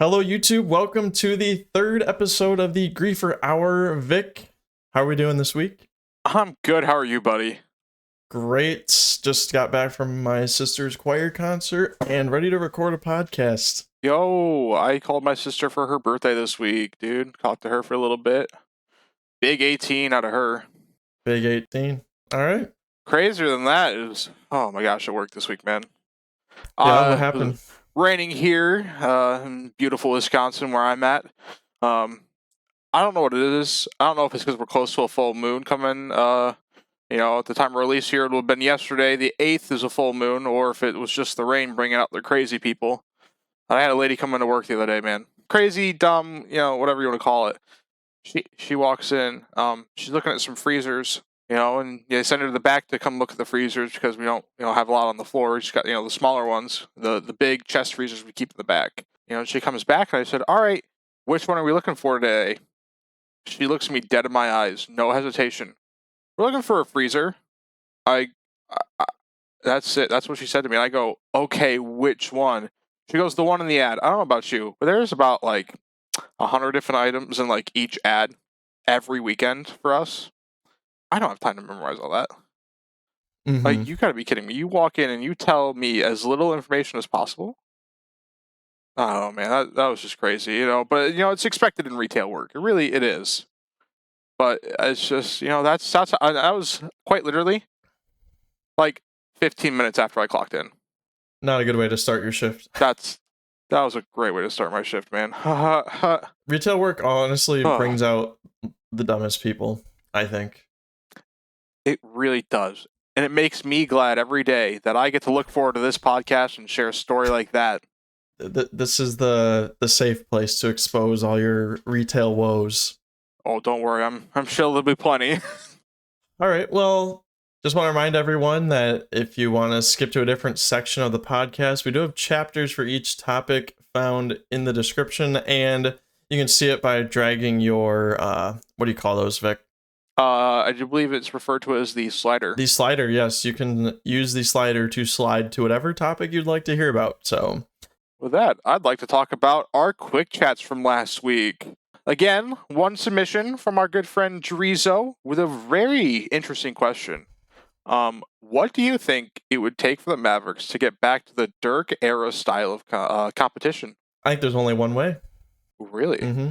Hello, YouTube. Welcome to the third episode of the Griefer Hour. Vic, how are we doing this week? I'm good. How are you, buddy? Great. Just got back from my sister's choir concert and ready to record a podcast. Yo, I called my sister for her birthday this week, dude. Talked to her for a little bit. Big 18 out of her. Big 18. All right. Crazier than that is, oh my gosh, it worked this week, man. Yeah, what happened? Raining here in beautiful Wisconsin where I'm at. I don't know what it is. I don't know if it's because we're close to a full moon coming. At the time of release here, it would have been yesterday. The 8th is a full moon, or if it was just the rain bringing out the crazy people. I had a lady come into work the other day, man. Crazy, dumb, whatever you want to call it. She walks in. She's looking at some freezers. And they send her to the back to come look at the freezers because we don't have a lot on the floor. We just got, the smaller ones, the big chest freezers we keep in the back. She comes back and I said, all right, which one are we looking for today? She looks at me dead in my eyes, no hesitation. We're looking for a freezer. That's it. That's what she said to me. I go, okay, which one? She goes, the one in the ad. I don't know about you, but there's about 100 different items in each ad every weekend for us. I don't have time to memorize all that. Mm-hmm. You gotta be kidding me. You walk in and you tell me as little information as possible. Oh man, that was just crazy, But it's expected in retail work. It is. But it's just, that was quite literally 15 minutes after I clocked in. Not a good way to start your shift. That was a great way to start my shift, man. Retail work honestly brings out the dumbest people, I think. It really does. And it makes me glad every day that I get to look forward to this podcast and share a story like that. This is the safe place to expose all your retail woes. Oh, don't worry. I'm sure there'll be plenty. All right. Well, just want to remind everyone that if you want to skip to a different section of the podcast, we do have chapters for each topic found in the description, and you can see it by dragging your, what do you call those, Vic? I do believe it's referred to as the slider. The slider, yes. You can use the slider to slide to whatever topic you'd like to hear about. So, with that, I'd like to talk about our quick chats from last week. Again, one submission from our good friend Drizo with a very interesting question. What do you think it would take for the Mavericks to get back to the Dirk era style of competition? I think there's only one way. Really? Mm-hmm.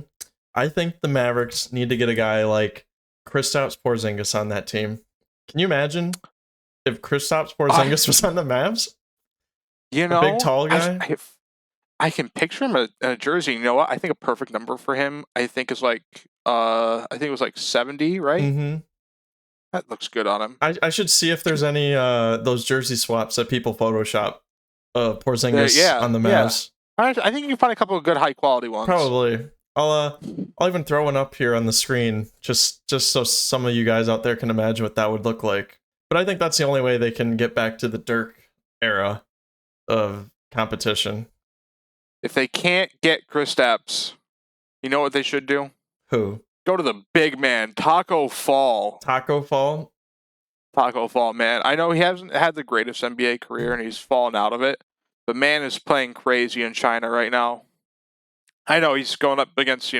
I think the Mavericks need to get a guy like Kristaps Porzingis on that team. Can you imagine if Kristaps Porzingis was on the Mavs? A big tall guy. I can picture him in a jersey. You know what? I think a perfect number for him, I think is I think it was 70, right? Mm-hmm. That looks good on him. I should see if there's any those jersey swaps that people Photoshop Porzingis on the Mavs. Yeah. I think you can find a couple of good high quality ones. Probably. I'll even throw one up here on the screen just so some of you guys out there can imagine what that would look like. But I think that's the only way they can get back to the Dirk era of competition. If they can't get Kristaps, you know what they should do? Who? Go to the big man, Taco Fall. Taco Fall? Taco Fall, man. I know he hasn't had the greatest NBA career and he's fallen out of it. The man is playing crazy in China right now. I know he's going up against,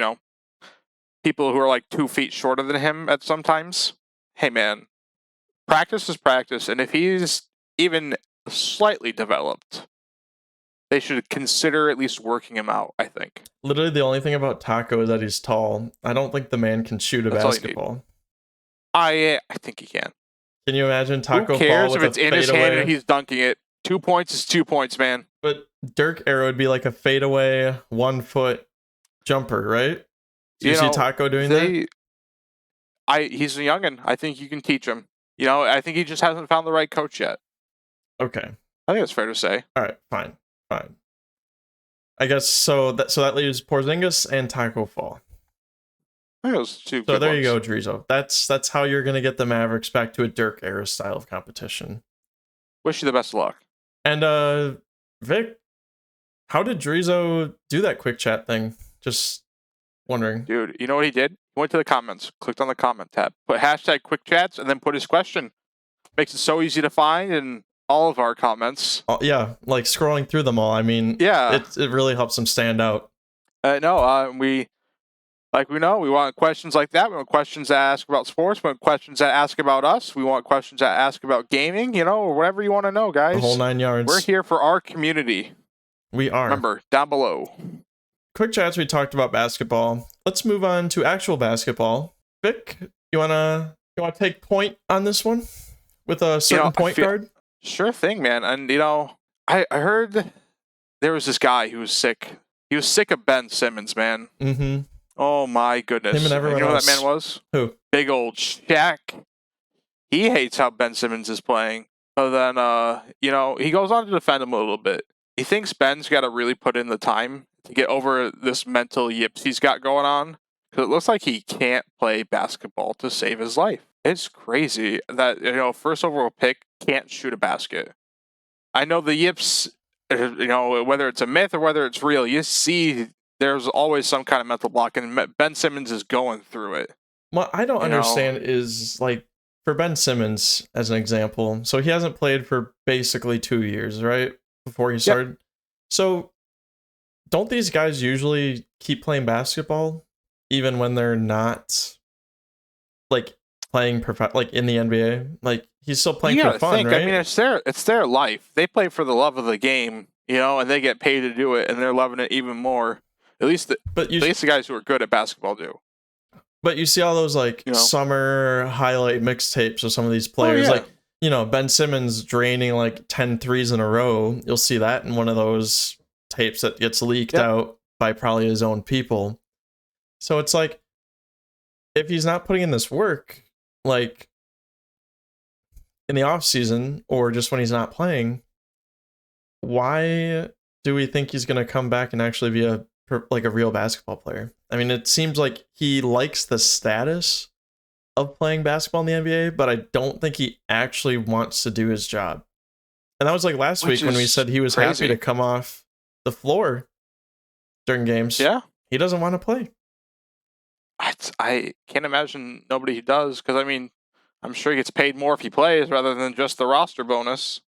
people who are 2 feet shorter than him at sometimes. Hey, man, practice is practice. And if he's even slightly developed, they should consider at least working him out, I think. Literally the only thing about Taco is that he's tall. I don't think the man can shoot a basketball. I think he can. Can you imagine Taco Fall? Who cares if it's in his hand and he's dunking it? 2 points is 2 points, man. But Dirk era would be like a fadeaway 1 foot jumper, right? Do you see Taco doing that? He's a youngin'. I think you can teach him. I think he just hasn't found the right coach yet. Okay. I think that's fair to say. All right, fine. I guess so that leaves Porzingis and Taco Fall. I think those two. So there you go, Drizo. That's how you're gonna get the Mavericks back to a Dirk era style of competition. Wish you the best of luck. And Vic, how did Drizo do that quick chat thing? Just wondering. Dude, you know what he did? He went to the comments, clicked on the comment tab, put hashtag quick chats, and then put his question. Makes it so easy to find in all of our comments. Yeah, scrolling through them all. I mean, yeah, it really helps them stand out. No, we know we want questions like that. We want questions that ask about sports. We want questions that ask about us. We want questions that ask about gaming, or whatever you want to know, guys. The whole 9 yards. We're here for our community. We are. Remember, down below. Quick chats, we talked about basketball. Let's move on to actual basketball. Vic, you wanna take point on this one with a certain point guard? Sure thing, man. And I heard there was this guy who was sick. He was sick of Ben Simmons, man. Mm-hmm. Oh my goodness. Him and everyone you know else. Who that man was? Who? Big old Shaq. He hates how Ben Simmons is playing. But then he goes on to defend him a little bit. He thinks Ben's got to really put in the time to get over this mental yips he's got going on. Because it looks like he can't play basketball to save his life. It's crazy that, first overall pick can't shoot a basket. I know the yips, whether it's a myth or whether it's real, you see there's always some kind of mental block, and Ben Simmons is going through it. What I don't understand is, like, for Ben Simmons, as an example, so he hasn't played for basically 2 years, right? Before he started. Yep. So, don't these guys usually keep playing basketball, even when they're not, like, playing like in the NBA? Like, he's still playing for fun, right? I mean, it's their life. They play for the love of the game, and they get paid to do it, and they're loving it even more. At least the guys who are good at basketball do. But you see all those summer highlight mixtapes of some of these players, like Ben Simmons draining like 10 threes in a row. You'll see that in one of those tapes that gets leaked out by probably his own people. So it's like, if he's not putting in this work, like in the off season or just when he's not playing, why do we think he's going to come back and actually be a real basketball player? I mean, it seems like he likes the status of playing basketball in the NBA, but I don't think he actually wants to do his job. And that was like last week when we said he was happy to come off the floor during games. Yeah. He doesn't want to play. I can't imagine nobody who does, because, I mean, I'm sure he gets paid more if he plays rather than just the roster bonus.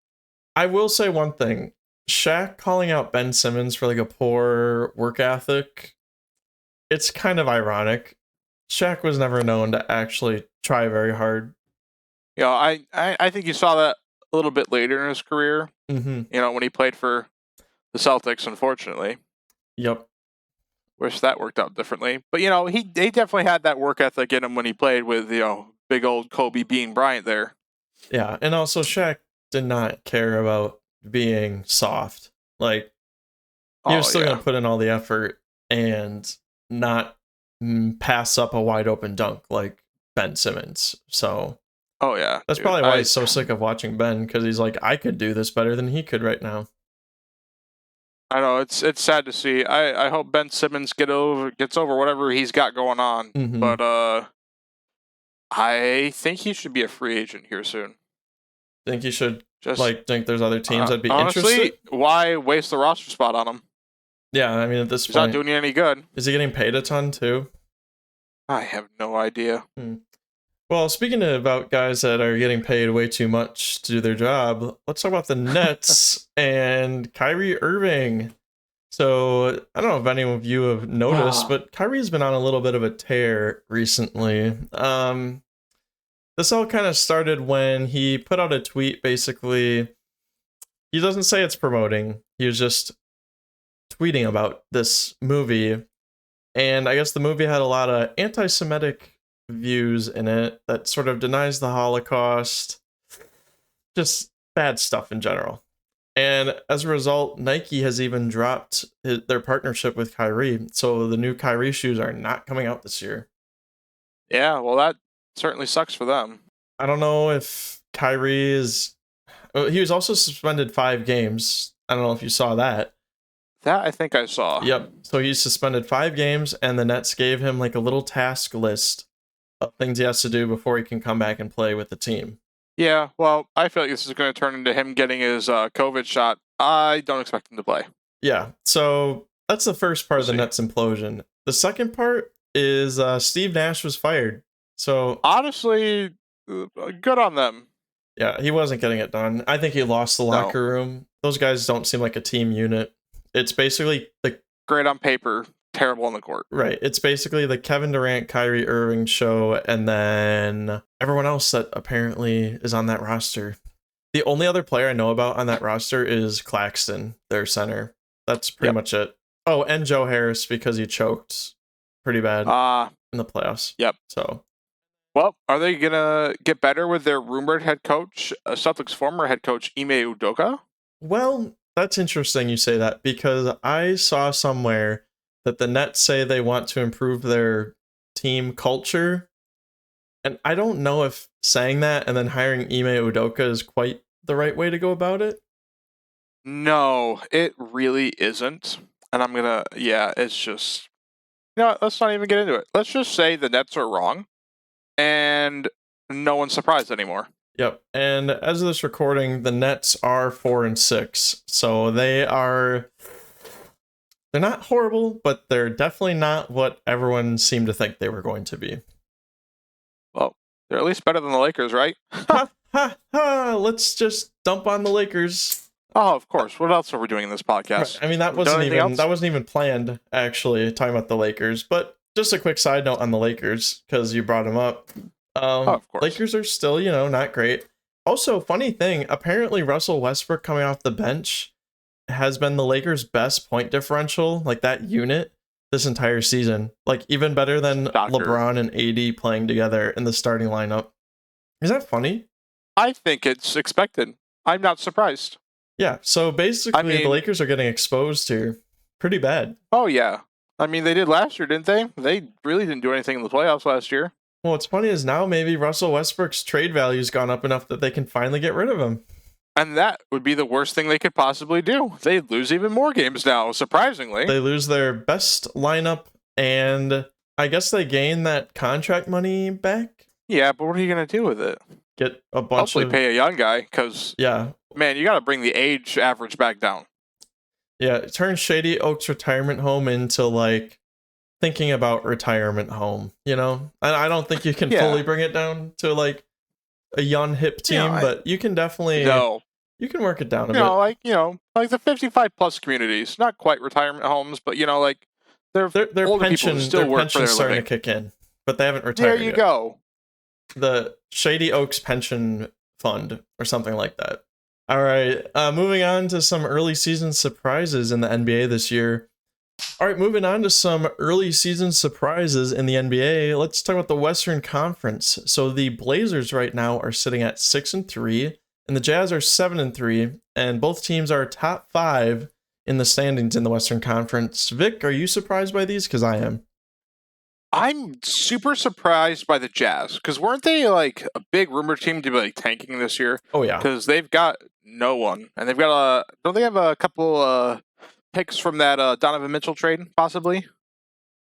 I will say one thing. Shaq calling out Ben Simmons for like a poor work ethic, it's kind of ironic. Shaq was never known to actually try very hard. I think you saw that a little bit later in his career. Mm-hmm. When he played for the Celtics, unfortunately. Yep. Wish that worked out differently. But, he definitely had that work ethic in him when he played with, big old Kobe Bean Bryant there. Yeah, and also Shaq did not care about being soft. Like, he was still going to put in all the effort and not pass up a wide open dunk like Ben Simmons. So, that's probably why he's so sick of watching Ben, because he's like, I could do this better than he could right now. I know, it's sad to see. I hope Ben Simmons gets over whatever he's got going on. Mm-hmm. But I think he should be a free agent here soon. Think he should think there's other teams that'd be honestly, interested? Why waste the roster spot on him? Yeah, I mean, at this point, point, he's not doing you any good. Is he getting paid a ton too? I have no idea. Well, speaking about guys that are getting paid way too much to do their job, let's talk about the Nets and Kyrie Irving. So, I don't know if any of you have noticed, but Kyrie's been on a little bit of a tear recently. This all kind of started when he put out a tweet, basically. He doesn't say it's promoting. He was just tweeting about this movie. And I guess the movie had a lot of anti-Semitic views in it that sort of denies the Holocaust. Just bad stuff in general. And as a result, Nike has even dropped their partnership with Kyrie. So the new Kyrie shoes are not coming out this year. Yeah, well, that certainly sucks for them. I don't know if Kyrie is... He was also suspended 5 games. I don't know if you saw that. That I think I saw. Yep. So he's suspended 5 games, and the Nets gave him like a little task list of things he has to do before he can come back and play with the team. Yeah, well, I feel like this is going to turn into him getting his COVID shot. I don't expect him to play. Yeah, so that's the first part of the Nets implosion. The second part is Steve Nash was fired. So honestly, good on them. Yeah, he wasn't getting it done. I think he lost the locker room. Those guys don't seem like a team unit. It's basically like great on paper. terrible on the court. Right. It's basically the Kevin Durant, Kyrie Irving show, and then everyone else that apparently is on that roster. The only other player I know about on that roster is Claxton, their center. That's pretty much it. Oh, and Joe Harris, because he choked pretty bad in the playoffs. Yep. So, well, are they gonna get better with their rumored head coach, Celtics former head coach Ime Udoka? Well, that's interesting you say that, because I saw somewhere that the Nets say they want to improve their team culture. And I don't know if saying that and then hiring Ime Udoka is quite the right way to go about it. No, it really isn't. And I'm gonna, it's just, let's not even get into it. Let's just say the Nets are wrong, and no one's surprised anymore. Yep. And as of this recording, the Nets are 4-6, so they're not horrible, but they're definitely not what everyone seemed to think they were going to be. Well, they're at least better than the Lakers, right? Ha ha ha! Let's just dump on the Lakers. Oh, of course. What else are we doing in this podcast? I mean, that wasn't even planned, actually, talking about the Lakers. But just a quick side note on the Lakers, because you brought them up. Of course. Lakers are still, not great. Also, funny thing, apparently Russell Westbrook coming off the bench has been the Lakers' best point differential, like that unit, this entire season. Like, even better than LeBron and AD playing together in the starting lineup. Is that funny? I think it's expected. I'm not surprised. Yeah, so basically the Lakers are getting exposed here pretty bad. Oh, yeah. I mean, they did last year, didn't they? They really didn't do anything in the playoffs last year. Well, what's funny is now maybe Russell Westbrook's trade value's gone up enough that they can finally get rid of him. And that would be the worst thing they could possibly do. They'd lose even more games now, surprisingly. They lose their best lineup, and I guess they gain that contract money back? Yeah, but what are you going to do with it? Get a bunch Hopefully pay a young guy, because, man, you got to bring the age average back down. Yeah, turn Shady Oaks retirement home into, like, thinking about retirement home, And I don't think you can fully bring it down to, like, a young hip team, but you can definitely you can work it down a bit. Like the 55+ communities, not quite retirement homes, but like their older pension, people still their work pension's for their starting living. to kick in, but they haven't retired. There you go. The Shady Oaks Pension Fund or something like that. All right, moving on to some early season surprises in the NBA this year. All right, moving on to some early season surprises in the NBA. Let's talk about the Western Conference. So the Blazers right now are sitting at 6-3, and the Jazz are 7-3, and both teams are top 5 in the standings in the Western Conference. Vic, are you surprised by these? Because I am. I'm super surprised by the Jazz, because weren't they like a big rumor team to be like tanking this year? Oh yeah, because they've got no one, and they've got don't they have a couple picks from that Donovan Mitchell trade, possibly?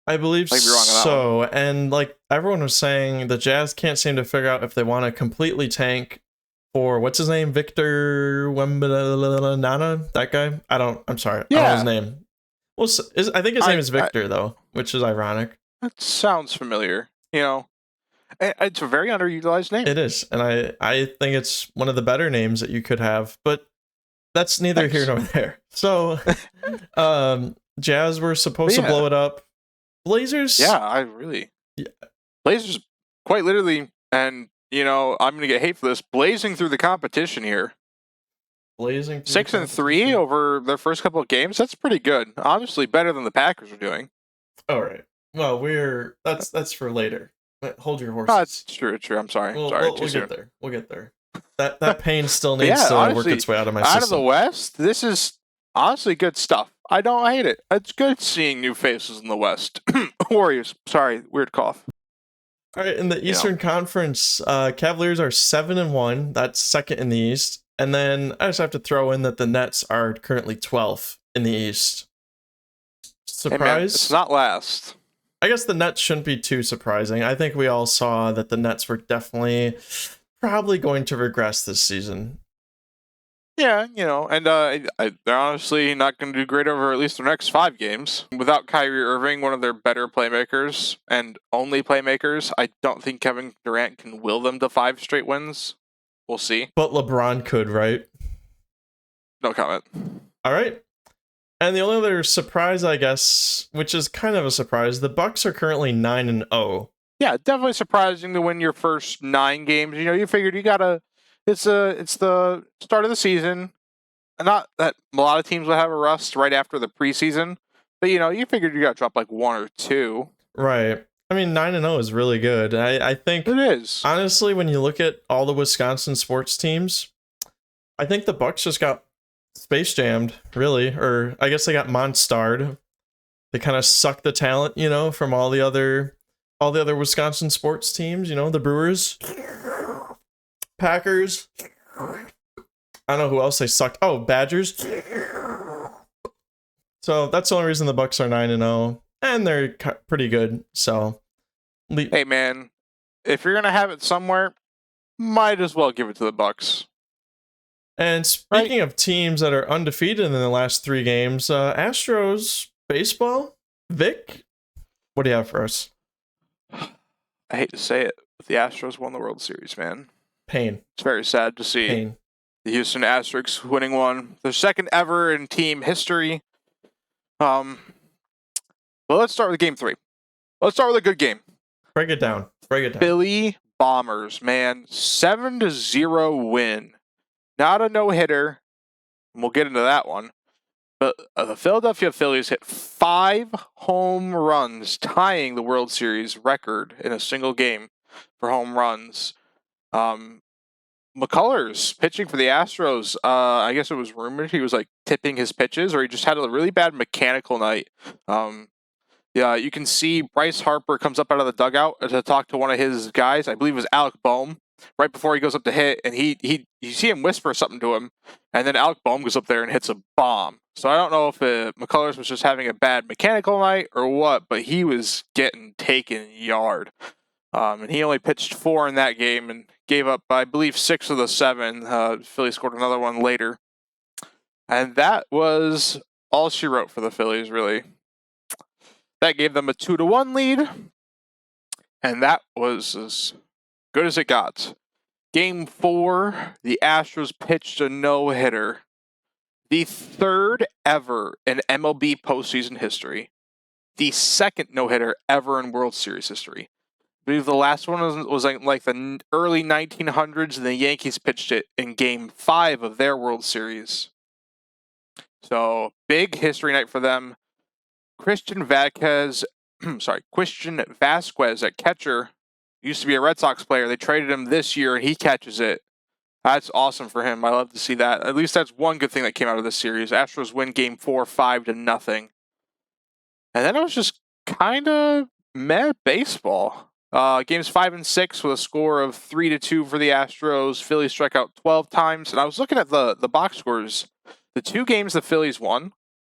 I believe so. And like everyone was saying, the Jazz can't seem to figure out if they want to completely tank for what's his name, Victor Wembanyama, that guy. I'm sorry, I don't know his name. Well, I think his name is Victor though, which is ironic. That sounds familiar. It's a very underutilized name. It is, and I think it's one of the better names that you could have, but that's neither here nor there. So, Jazz were supposed to blow it up. Blazers? Yeah, Blazers, quite literally, and, I'm going to get hate for this, blazing through the competition here. 6-3 over their first couple of games? That's pretty good. Honestly, better than the Packers are doing. All right. Well, that's for later. Hold your horses. Oh, that's true. I'm sorry. We'll get there. That pain still needs to work its way out of my system. Out of the West, this is honestly good stuff. I don't hate it. It's good seeing new faces in the West. Warriors. Sorry, weird cough. All right, in the Eastern Conference, Cavaliers are 7-1. That's second in the East. And then I just have to throw in that the Nets are currently 12th in the East. Surprise? Hey man, it's not last. I guess the Nets shouldn't be too surprising. I think we all saw that the Nets were probably going to regress this season. Yeah, and they're honestly not going to do great over at least the next 5 games. Without Kyrie Irving, one of their better playmakers and only playmakers, I don't think Kevin Durant can will them to 5 straight wins. We'll see. But LeBron could, right? No comment. All right. And the only other surprise, I guess, which is kind of a surprise, the Bucks are currently 9-0. Yeah, definitely surprising to win your first 9 games. You know, you figured you gotta. It's the start of the season. Not that a lot of teams will have a rust right after the preseason, but you know, you figured you got to drop like 1 or 2. Right. I mean, 9-0 is really good. I think it is. Honestly, when you look at all the Wisconsin sports teams, I think the Bucks just got space jammed, really, or I guess they got monstered. They kind of sucked the talent, you know, from all the other Wisconsin sports teams. You know, the Brewers, Packers. I don't know who else they sucked. Oh, Badgers. So that's the only reason the Bucks are 9-0, and they're pretty good. So, hey man, if you're gonna have it somewhere, might as well give it to the Bucks. And speaking of teams that are undefeated in the last 3 games, Astros baseball. Vic, what do you have for us? I hate to say it, but the Astros won the World Series, man. Pain. It's very sad to see. Pain. The Houston Astros winning one, their second ever in team history. Well, let's start with game 3. Let's start with a good game. Break it down. Philly Bombers, man, 7-0 win. Not a no-hitter. We'll get into that one. But the Philadelphia Phillies hit 5 home runs, tying the World Series record in a single game for home runs. McCullers pitching for the Astros. I guess it was rumored he was like tipping his pitches, or he just had a really bad mechanical night. Yeah, you can see Bryce Harper comes up out of the dugout to talk to one of his guys. I believe it was Alec Boehm, right before he goes up to hit, and you see him whisper something to him, and then Alec Boehm goes up there and hits a bomb. So I don't know if McCullers was just having a bad mechanical night or what, but he was getting taken yard. And he only pitched 4 in that game and gave up, I believe, 6 of the 7. Philly scored another one later. And that was all she wrote for the Phillies, really. That gave them a 2-1 lead. And that was as good as it got. Game 4, the Astros pitched a no-hitter. The 3rd ever in MLB postseason history. The 2nd no-hitter ever in World Series history. I believe the last one was like the early 1900s, and the Yankees pitched it in Game 5 of their World Series. So, big history night for them. Christian Vasquez at catcher, used to be a Red Sox player. They traded him this year, and he catches it. That's awesome for him. I love to see that. At least that's one good thing that came out of this series. Astros win Game 4, 5-0. And then it was just kind of meh baseball. Games 5 and 6 with a score of 3-2 for the Astros. Phillies struck out 12 times. And I was looking at the box scores. The 2 games the Phillies won,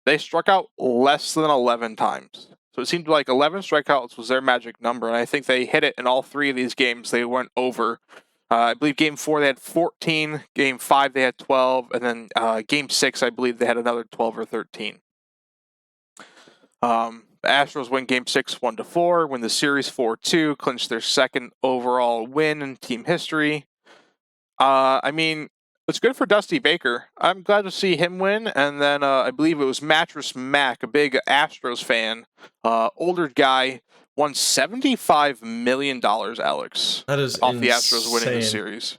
they struck out less than 11 times. So it seemed like 11 strikeouts was their magic number. And I think they hit it in all 3 of these games. They went over. I believe Game 4 they had 14. Game 5 they had 12. And then Game 6, I believe they had another 12 or 13. The Astros win Game 6 1-4, win the series 4-2, clinch their 2nd overall win in team history. I mean, it's good for Dusty Baker. I'm glad to see him win. And then I believe it was Mattress Mac, a big Astros fan, older guy, won $75 million, Alex. That is off insane. The Astros winning the series.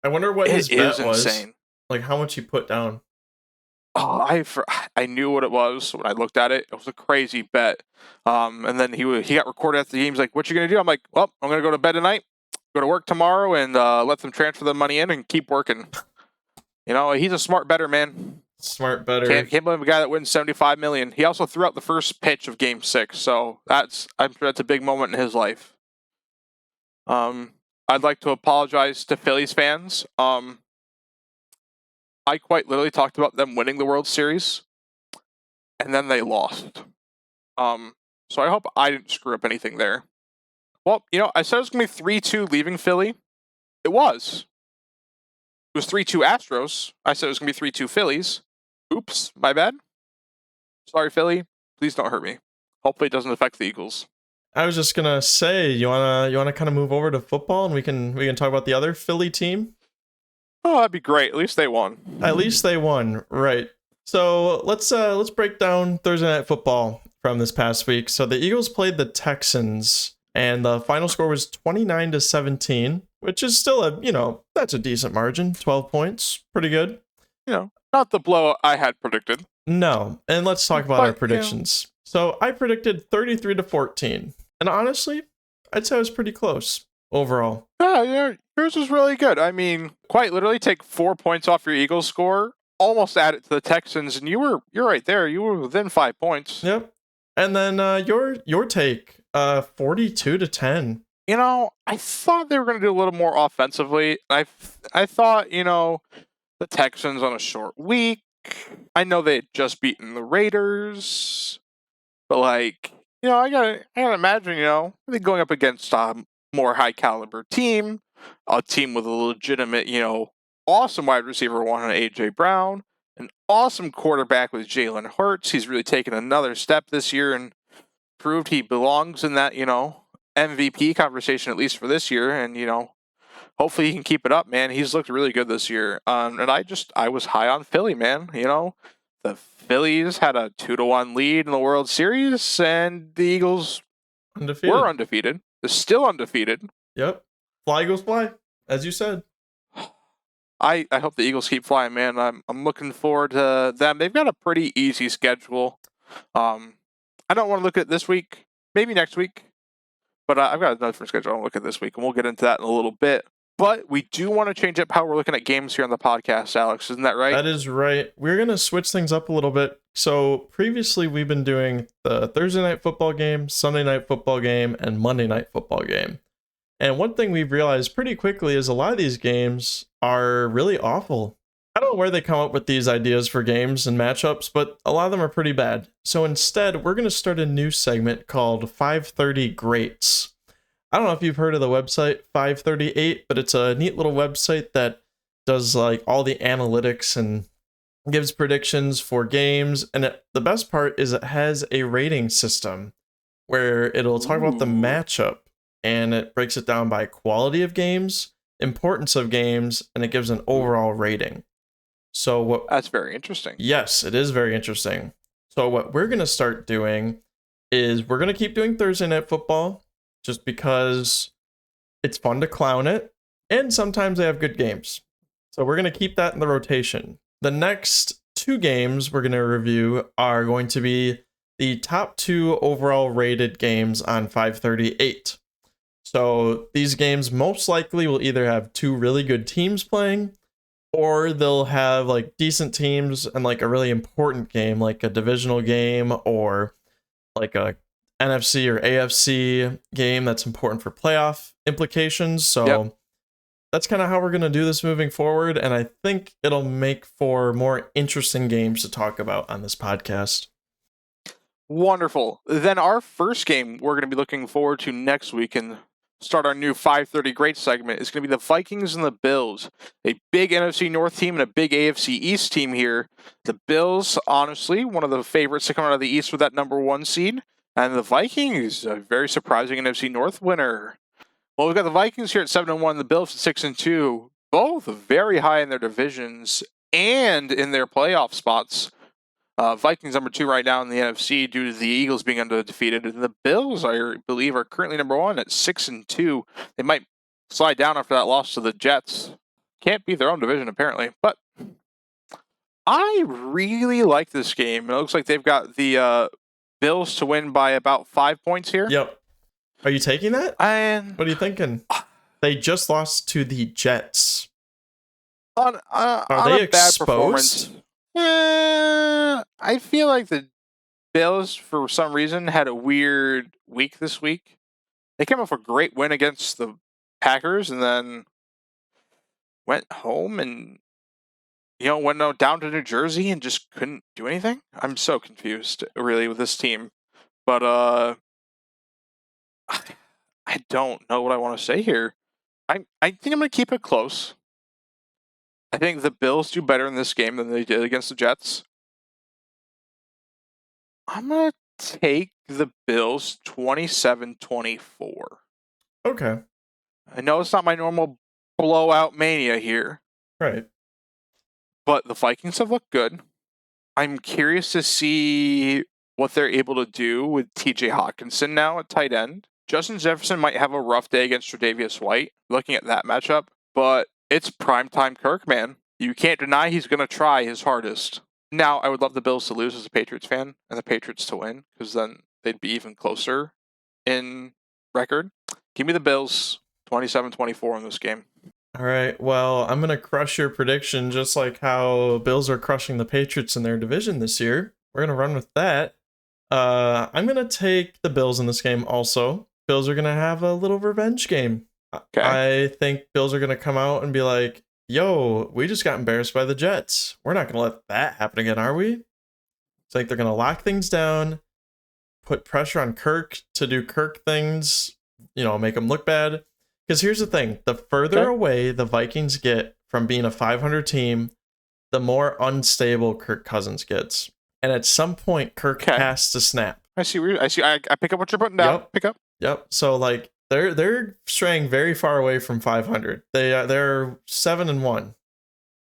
I wonder what his bet was. Insane. Like how much he put down. Oh, I knew what it was when I looked at it. It was a crazy bet. And then he got recorded after the game. He's like, "What you gonna do?" I'm like, "Well, I'm gonna go to bed tonight, go to work tomorrow, and let them transfer the money in and keep working." You know, he's a smart bettor, man. Smart bettor. Can't believe a guy that wins $75 million. He also threw out the first pitch of Game 6, so I'm sure that's a big moment in his life. I'd like to apologize to Phillies fans. I quite literally talked about them winning the World Series, and then they lost. So I hope I didn't screw up anything there. Well, you know, I said it was going to be 3-2 leaving Philly. It was. It was 3-2 Astros. I said it was going to be 3-2 Phillies. Oops, my bad. Sorry, Philly. Please don't hurt me. Hopefully it doesn't affect the Eagles. I was just gonna say, you wanna kind of move over to football, and we can talk about the other Philly team. Oh, that'd be great. At least they won. At least they won, right? So let's break down Thursday Night Football from this past week. So the Eagles played the Texans, and the final score was 29-17, which is still that's a decent margin. 12 points, pretty good. Not the blow I had predicted. No, and let's talk about our predictions. So I predicted 33-14, and honestly, I'd say I was pretty close overall. Yeah, yours was really good. I mean, quite literally, take 4 points off your Eagles score, almost add it to the Texans, and you're right there. You were within 5 points. Yep. And then your take, 42-10. I thought they were going to do a little more offensively. I thought, the Texans on a short week. I know they had just beaten the Raiders, but I gotta imagine, they're going up against a more high caliber team, a team with a legitimate, awesome wide receiver one on AJ Brown, an awesome quarterback with Jalen Hurts. He's really taken another step this year and proved he belongs in that, MVP conversation, at least for this year. And, hopefully he can keep it up, man. He's looked really good this year. And I was high on Philly, man. The Phillies had a 2-1 lead in the World Series, and the Eagles were undefeated. They're still undefeated. Yep. Fly, Eagles, fly, as you said. I hope the Eagles keep flying, man. I'm looking forward to them. They've got a pretty easy schedule. I don't want to look at this week. Maybe next week. But I've got another different schedule I want to look at this week, and we'll get into that in a little bit. But we do want to change up how we're looking at games here on the podcast, Alex. Isn't that right? That is right. We're going to switch things up a little bit. So previously we've been doing the Thursday night football game, Sunday night football game, and Monday night football game. And one thing we've realized pretty quickly is a lot of these games are really awful. I don't know where they come up with these ideas for games and matchups, but a lot of them are pretty bad. So instead, we're going to start a new segment called 530 Greats. I don't know if you've heard of the website 538, but it's a neat little website that does all the analytics and gives predictions for games. And the best part is it has a rating system where it'll talk about the matchup, and it breaks it down by quality of games, importance of games, and it gives an overall rating. So that's very interesting. Yes, it is very interesting. So what we're going to start doing is we're going to keep doing Thursday Night Football, just because it's fun to clown it, and sometimes they have good games. So we're going to keep that in the rotation. The next 2 games we're going to review are going to be the top 2 overall rated games on 538. So these games most likely will either have 2 really good teams playing, or they'll have decent teams and a really important game, like a divisional game or like a NFC or AFC game that's important for playoff implications. So That's kind of how we're going to do this moving forward, and I think it'll make for more interesting games to talk about on this podcast. Wonderful. Then our first game we're going to be looking forward to next week and start our new 530 Great segment is going to be the Vikings and the Bills. A big NFC North team and a big AFC East team here. The Bills, honestly, one of the favorites to come out of the East with that number 1 seed. And the Vikings, a very surprising NFC North winner. Well, we've got the Vikings here at 7-1, the Bills at 6-2, both very high in their divisions and in their playoff spots. Vikings number 2 right now in the NFC due to the Eagles being undefeated. And the Bills, I believe, are currently number 1 at 6-2. They might slide down after that loss to the Jets. Can't beat their own division, apparently. But I really like this game. It looks like they've got the Bills to win by about 5 points here. Yep. Are you taking that? And what are you thinking? They just lost to the Jets. Are they exposed? I feel like the Bills, for some reason, had a weird week this week. They came off a great win against the Packers and then went home and went down to New Jersey and just couldn't do anything. I'm so confused, really, with this team. But I don't know what I want to say here. I think I'm going to keep it close. I think the Bills do better in this game than they did against the Jets. I'm going to take the Bills 27-24. Okay. I know it's not my normal blowout mania here. Right. But the Vikings have looked good. I'm curious to see what they're able to do with TJ Hawkinson now at tight end. Justin Jefferson might have a rough day against Tre'Davious White, looking at that matchup, but it's primetime Kirk, man. You can't deny he's going to try his hardest. Now, I would love the Bills to lose as a Patriots fan and the Patriots to win, because then they'd be even closer in record. Give me the Bills 27-24 in this game. All right, well, I'm going to crush your prediction just like how Bills are crushing the Patriots in their division this year. We're going to run with that. I'm going to take the Bills in this game also. Bills are going to have a little revenge game. Okay. I think Bills are going to come out and be like, yo, we just got embarrassed by the Jets. We're not going to let that happen again, are we? I think they're going to lock things down, put pressure on Kirk to do Kirk things, make him look bad. Because here's the thing, the further away the Vikings get from being a 500 team, the more unstable Kirk Cousins gets. And at some point, Kirk has to snap. I see. I pick up what you're putting down. Yep. Pick up. Yep. So they're straying very far away from 500. They're 7-1.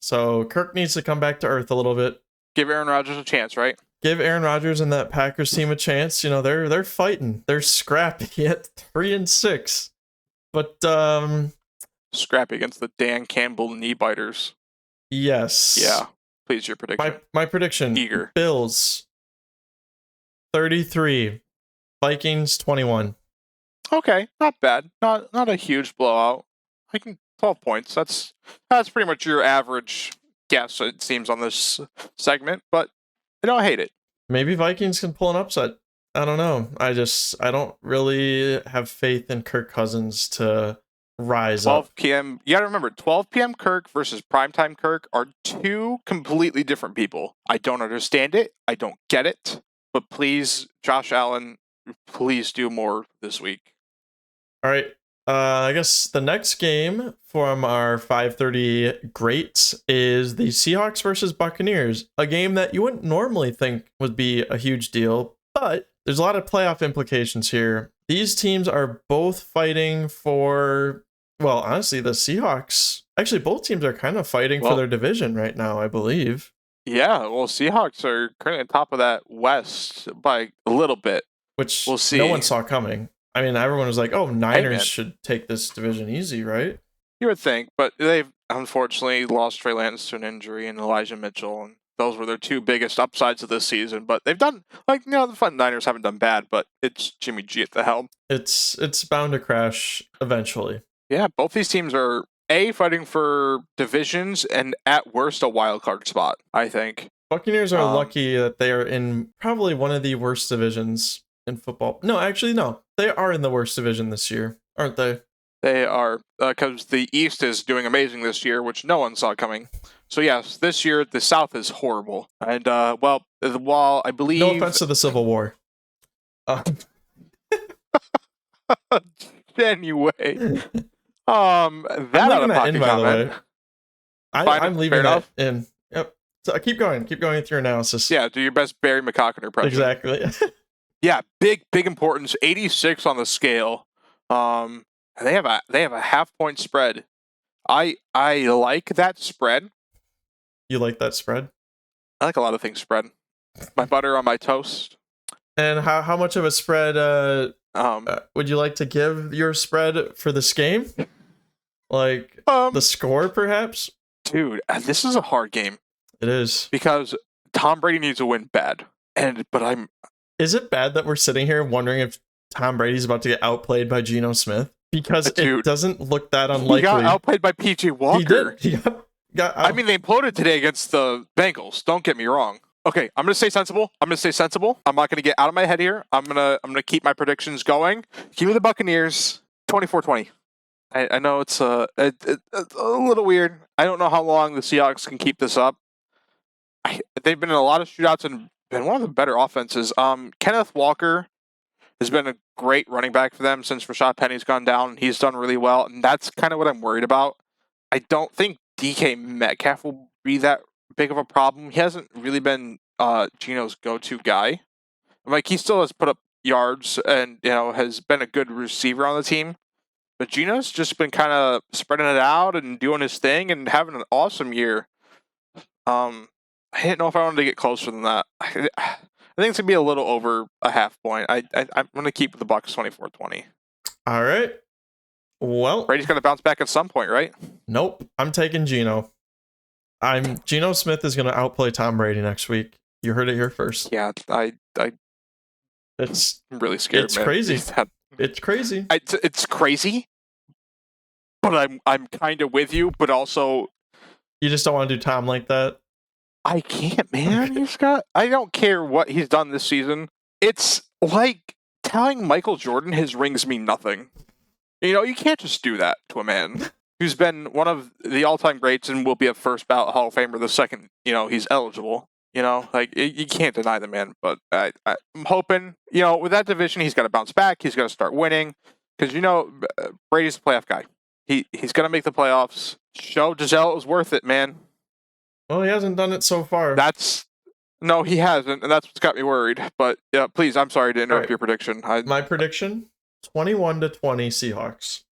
So Kirk needs to come back to earth a little bit. Give Aaron Rodgers a chance, right? Give Aaron Rodgers and that Packers team a chance. They're fighting. They're scrappy at 3-6. But scrappy against the Dan Campbell knee biters. Yes. Yeah. Please, your prediction. My prediction. Eager. Bills 33, Vikings 21. Okay, not bad. Not a huge blowout. 12 points. That's pretty much your average guess, it seems, on this segment, but I don't hate it. Maybe Vikings can pull an upset. I don't know. I don't really have faith in Kirk Cousins to rise 12 up. p.m. You got to remember, 12 p.m. Kirk versus primetime Kirk are two completely different people. I don't understand it. I don't get it. But please, Josh Allen, please do more this week. All right. I guess the next game from our 5:30 greats is the Seahawks versus Buccaneers, a game that you wouldn't normally think would be a huge deal, but there's a lot of playoff implications here. These teams are both fighting for, well, honestly, the Seahawks, actually both teams are kind of fighting for their division right now, I believe. Yeah, well, Seahawks are currently on top of that West by a little bit. Which we'll see. No one saw coming. I mean, everyone was like, oh, Niners should take this division easy, right? You would think, but they've unfortunately lost Trey Lance to an injury and Elijah Mitchell, and those were their two biggest upsides of this season. But they've done, the Niners haven't done bad, but it's Jimmy G at the helm. It's bound to crash eventually. Yeah, both these teams are fighting for divisions and at worst a wild card spot, I think. Buccaneers are lucky that they are in probably one of the worst divisions in football. No, actually, no. They are in the worst division this year, aren't they? They are, because the East is doing amazing this year, which no one saw coming. So yes, this year the South is horrible. And while I believe, no offense to the Civil War. Anyway, that I'm leaving that in, by the way. I'm leaving that in. Yep. So keep going with your analysis. Yeah, do your best Barry McCockner impression. Exactly. Yeah, big importance. 86 on the scale. They have a half-point spread. I like that spread. You like that spread? I like a lot of things spread. My butter on my toast. And how much of a spread would you like to give your spread for this game? Like the score, perhaps? Dude, this is a hard game. It is. Because Tom Brady needs to win bad. Is it bad that we're sitting here wondering if Tom Brady's about to get outplayed by Geno Smith? Because it doesn't look that unlikely. He got outplayed by P.J. Walker. He did. I mean, they imploded today against the Bengals. Don't get me wrong. Okay, I'm going to stay sensible. I'm not going to get out of my head here. I'm going to keep my predictions going. Give me the Buccaneers 24-20. I know it's a little weird. I don't know how long the Seahawks can keep this up. They've been in a lot of shootouts and been one of the better offenses. Kenneth Walker has been a great running back for them since Rashad Penny's gone down. He's done really well, and that's kind of what I'm worried about. I don't think DK Metcalf will be that big of a problem. He hasn't really been Geno's go-to guy. Like, he still has put up yards and, has been a good receiver on the team. But Geno's just been kind of spreading it out and doing his thing and having an awesome year. I didn't know if I wanted to get closer than that. I think it's gonna be a little over a half point. I'm gonna keep the Bucks 24-20. All right. Well, Brady's gonna bounce back at some point, right? Nope. I'm taking Geno. Geno Smith is gonna outplay Tom Brady next week. You heard it here first. Yeah, It's I'm really scared. It's man. crazy. It's crazy. It's crazy, but I'm kind of with you. But also, you just don't want to do Tom like that. I can't, man. I don't care what he's done this season. It's like telling Michael Jordan his rings mean nothing. You can't just do that to a man who's been one of the all-time greats and will be a first ballot Hall of Famer the second, he's eligible. You can't deny the man. But I'm hoping, with that division, he's got to bounce back. He's got to start winning because, Brady's a playoff guy. He's going to make the playoffs. Show Giselle it was worth it, man. Well, he hasn't done it so far. No, he hasn't, and that's what's got me worried. But yeah, please, I'm sorry to interrupt your prediction. My prediction: 21-20 Seahawks.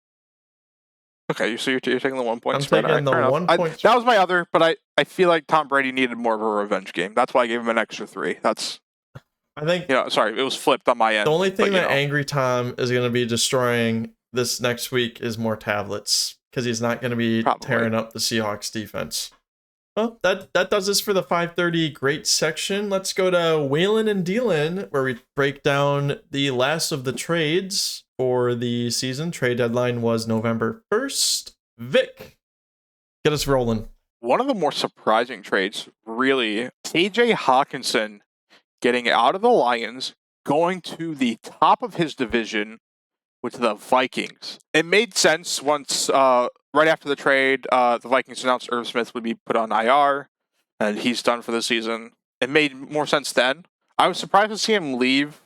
Okay, so you're taking the 1 point I'm spread. taking the 1 point. That was my other, but I feel like Tom Brady needed more of a revenge game. That's why I gave him an extra 3. I think. Sorry, it was flipped on my end. The only thing that Angry Tom is going to be destroying this next week is more tablets because he's not going to be tearing up the Seahawks defense. Well, that does this for the 5:30 great section. Let's go to Waylon and Dealin, where we break down the last of the trades for the season. Trade deadline was November 1st. Vic, get us rolling. One of the more surprising trades, really, TJ Hawkinson getting out of the Lions, going to the top of his division with the Vikings. It made sense once, right after the trade, the Vikings announced Irv Smith would be put on IR, and he's done for the season. It made more sense then. I was surprised to see him leave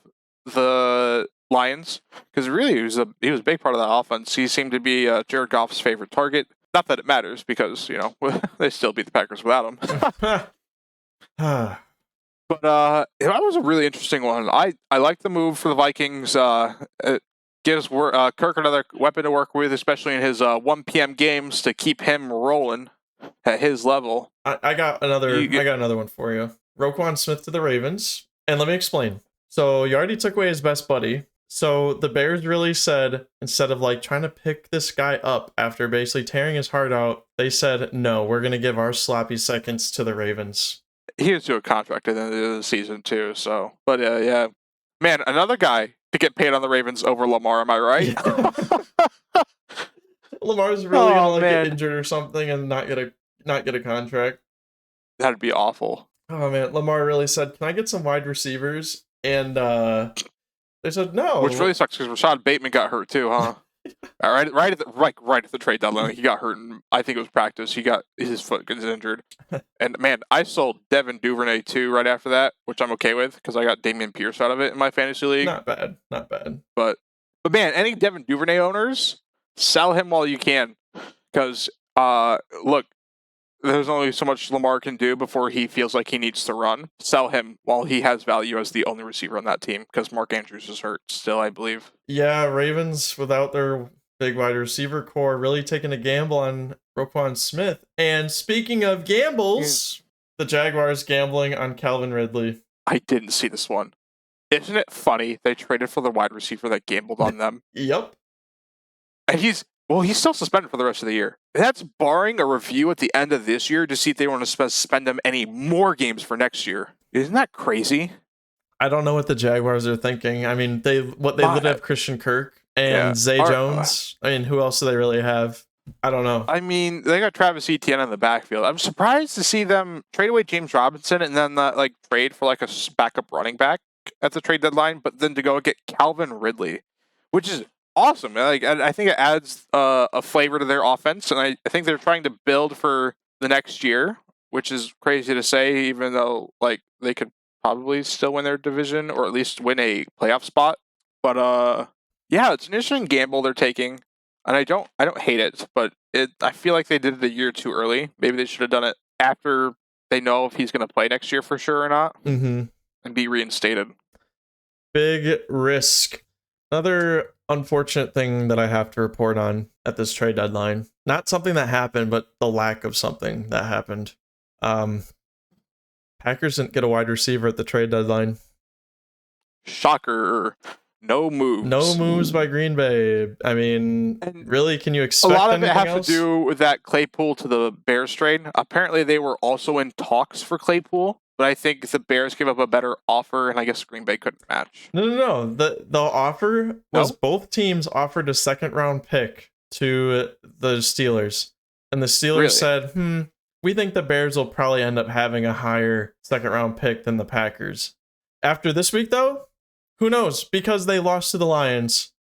the Lions, because really he was a big part of that offense. He seemed to be Jared Goff's favorite target. Not that it matters, because, they still beat the Packers without him. But that was a really interesting one. I like the move for the Vikings. It gives Kirk another weapon to work with, especially in his 1 p.m. games to keep him rolling at his level. I got another one for you. Roquan Smith to the Ravens. And let me explain. So you already took away his best buddy. So the Bears really said, instead of trying to pick this guy up after basically tearing his heart out, they said, no, we're going to give our sloppy seconds to the Ravens. He was due a contract at the end of the season too, so. But yeah. Man, another guy to get paid on the Ravens over Lamar, am I right? Yeah. Lamar's really gonna get injured or something and not get a contract. That'd be awful. Oh man, Lamar really said, "Can I get some wide receivers?" And they said no. Which really sucks because Rashad Bateman got hurt too, huh? right at the trade deadline, he got hurt. And I think it was practice. His foot gets injured. And man, I sold Devin Duvernay too right after that, which I'm okay with because I got Damian Pierce out of it in my fantasy league. Not bad. But man, any Devin Duvernay owners, sell him while you can, because look, there's only so much Lamar can do before he feels like he needs to run. Sell him while he has value as the only receiver on that team, because Mark Andrews is hurt still, I believe. Yeah, Ravens without their big wide receiver core really taking a gamble on Roquan Smith. And speaking of gambles, the Jaguars gambling on Calvin Ridley. I didn't see this one. Isn't it funny they traded for the wide receiver that gambled on them? Yep. And he's still suspended for the rest of the year. That's barring a review at the end of this year to see if they want to suspend him any more games for next year. Isn't that crazy? I don't know what the Jaguars are thinking. I mean, they literally have Christian Kirk and Zay Jones. I mean, who else do they really have? I don't know. I mean, they got Travis Etienne in the backfield. I'm surprised to see them trade away James Robinson and then trade for a backup running back at the trade deadline, but then to go get Calvin Ridley, which is awesome. I think it adds a flavor to their offense, and I think they're trying to build for the next year, which is crazy to say, even though they could probably still win their division or at least win a playoff spot. But yeah, it's an interesting gamble they're taking, and I don't hate it, but I feel like they did it a year too early. Maybe they should have done it after they know if he's going to play next year for sure or not, and be reinstated. Big risk. Another unfortunate thing that I have to report on at this trade deadline. Not something that happened, but the lack of something that happened. Packers didn't get a wide receiver at the trade deadline. Shocker. No moves. No moves by Green Bay. I mean, really, can you A expect lot of it anything has else? to do with that Claypool to the Bears trade. Apparently, they were also in talks for Claypool, but I think the Bears gave up a better offer, and I guess Green Bay couldn't match. No. The offer was both teams offered a second-round pick to the Steelers. And the Steelers said, we think the Bears will probably end up having a higher second-round pick than the Packers. After this week, though, who knows? Because they lost to the Lions.